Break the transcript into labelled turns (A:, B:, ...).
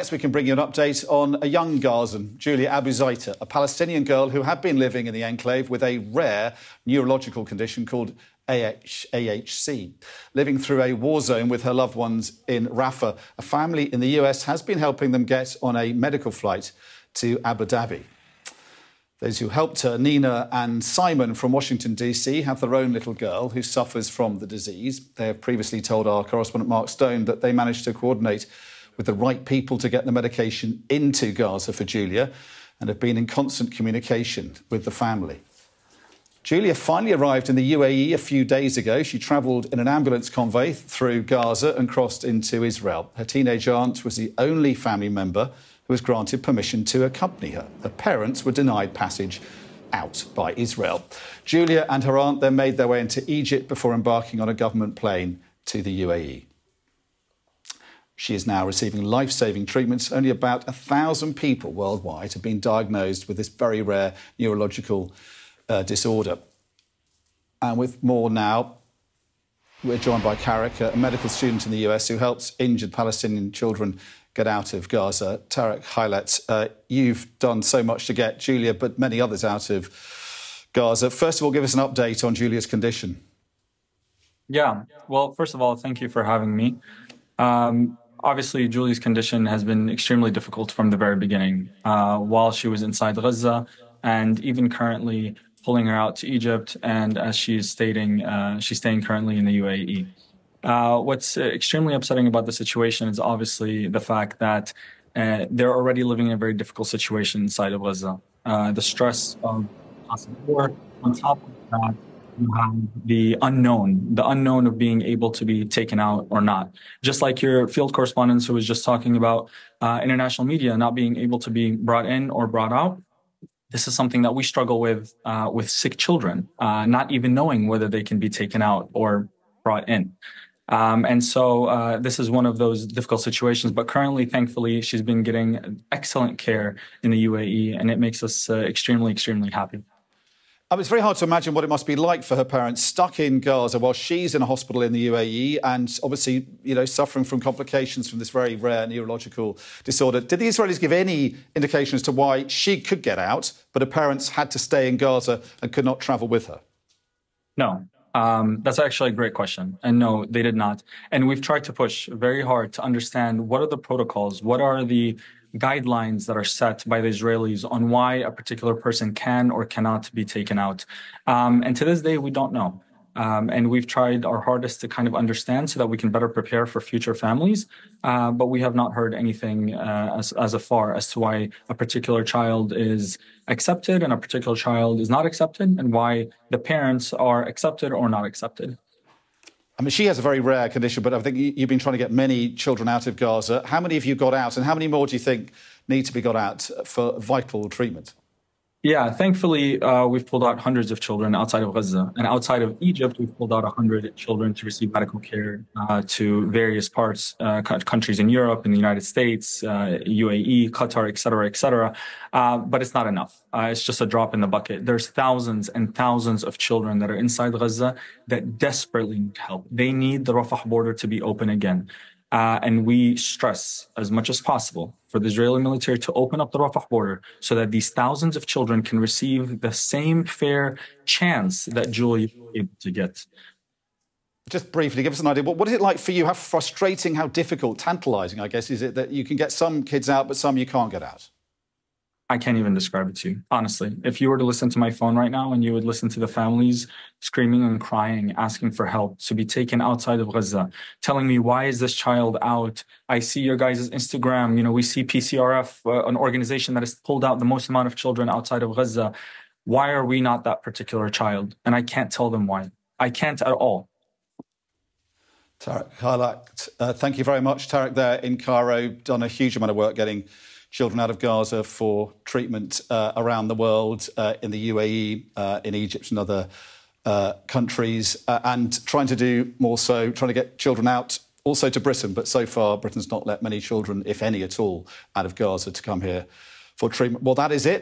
A: Next, we can bring you an update on a young Gazan, Julia Abu Zaita, a Palestinian girl who had been living in the enclave with a rare neurological condition called AHC. Living through a war zone with her loved ones in Rafah, a family in the US has been helping them get on a medical flight to Abu Dhabi. Those who helped her, Nina and Simon from Washington, D.C., have their own little girl who suffers from the disease. They have previously told our correspondent Mark Stone that they managed to coordinate with the right people to get the medication into Gaza for Julia and have been in constant communication with the family. Julia finally arrived in the UAE a few days ago. She travelled in an ambulance convoy through Gaza and crossed into Israel. Her teenage aunt was the only family member who was granted permission to accompany her. Her parents were denied passage out by Israel. Julia and her aunt then made their way into Egypt before embarking on a government plane to the UAE. She is now receiving life-saving treatments. Only about 1,000 people worldwide have been diagnosed with this very rare neurological disorder. And with more now, we're joined by Tareq, a medical student in the US who helps injured Palestinian children get out of Gaza. Tareq, Hailat, you've done so much to get Julia, but many others, out of Gaza. First of all, give us an update on Julia's condition.
B: Yeah, well, first of all, thank you for having me. Obviously, Julia's condition has been extremely difficult from the very beginning, while she was inside Gaza, and even currently pulling her out to Egypt, and as she's stating, she's staying currently in the UAE. What's extremely upsetting about the situation is obviously the fact that they're already living in a very difficult situation inside of Gaza. The stress of possible war, on top of that, you have the unknown of being able to be taken out or not. Just like your field correspondent who was just talking about international media not being able to be brought in or brought out. This is something that we struggle with sick children, not even knowing whether they can be taken out or brought in. And so this is one of those difficult situations. But currently, thankfully, she's been getting excellent care in the UAE, and it makes us extremely, extremely happy.
A: It's very hard to imagine what it must be like for her parents stuck in Gaza while she's in a hospital in the UAE and obviously, suffering from complications from this very rare neurological disorder. Did the Israelis give any indication as to why she could get out, but her parents had to stay in Gaza and could not travel with her?
B: No. That's actually a great question. And no, they did not. And we've tried to push very hard to understand what are the protocols, what are the guidelines that are set by the Israelis on why a particular person can or cannot be taken out. And to this day, we don't know. And we've tried our hardest to kind of understand so that we can better prepare for future families. But we have not heard anything as far as to why a particular child is accepted and a particular child is not accepted, and why the parents are accepted or not accepted.
A: She has a very rare condition, but I think you've been trying to get many children out of Gaza. How many have you got out, and how many more do you think need to be got out for vital treatment?
B: Yeah, thankfully, we've pulled out hundreds of children outside of Gaza. And outside of Egypt, we've pulled out 100 children to receive medical care to various countries in Europe, in the United States, UAE, Qatar, et cetera, et cetera. But it's not enough. It's just a drop in the bucket. There's thousands and thousands of children that are inside Gaza that desperately need help. They need the Rafah border to be open again. And we stress as much as possible for the Israeli military to open up the Rafah border so that these thousands of children can receive the same fair chance that Julia was able to get.
A: Just briefly, give us an idea. What is it like for you? How frustrating, how difficult, tantalising, I guess, is it that you can get some kids out, but some you can't get out?
B: I can't even describe it to you, honestly. If you were to listen to my phone right now and you would listen to the families screaming and crying, asking for help to be taken outside of Gaza, telling me, why is this child out? I see your guys' Instagram. We see PCRF, an organization that has pulled out the most amount of children outside of Gaza. Why are we not that particular child? And I can't tell them why. I can't at all.
A: Tareq, Hailat, thank you very much. Tareq there in Cairo, done a huge amount of work getting children out of Gaza for treatment around the world, in the UAE, in Egypt and other countries, and trying to do more so, trying to get children out also to Britain. But so far, Britain's not let many children, if any at all, out of Gaza to come here for treatment. Well, that is it.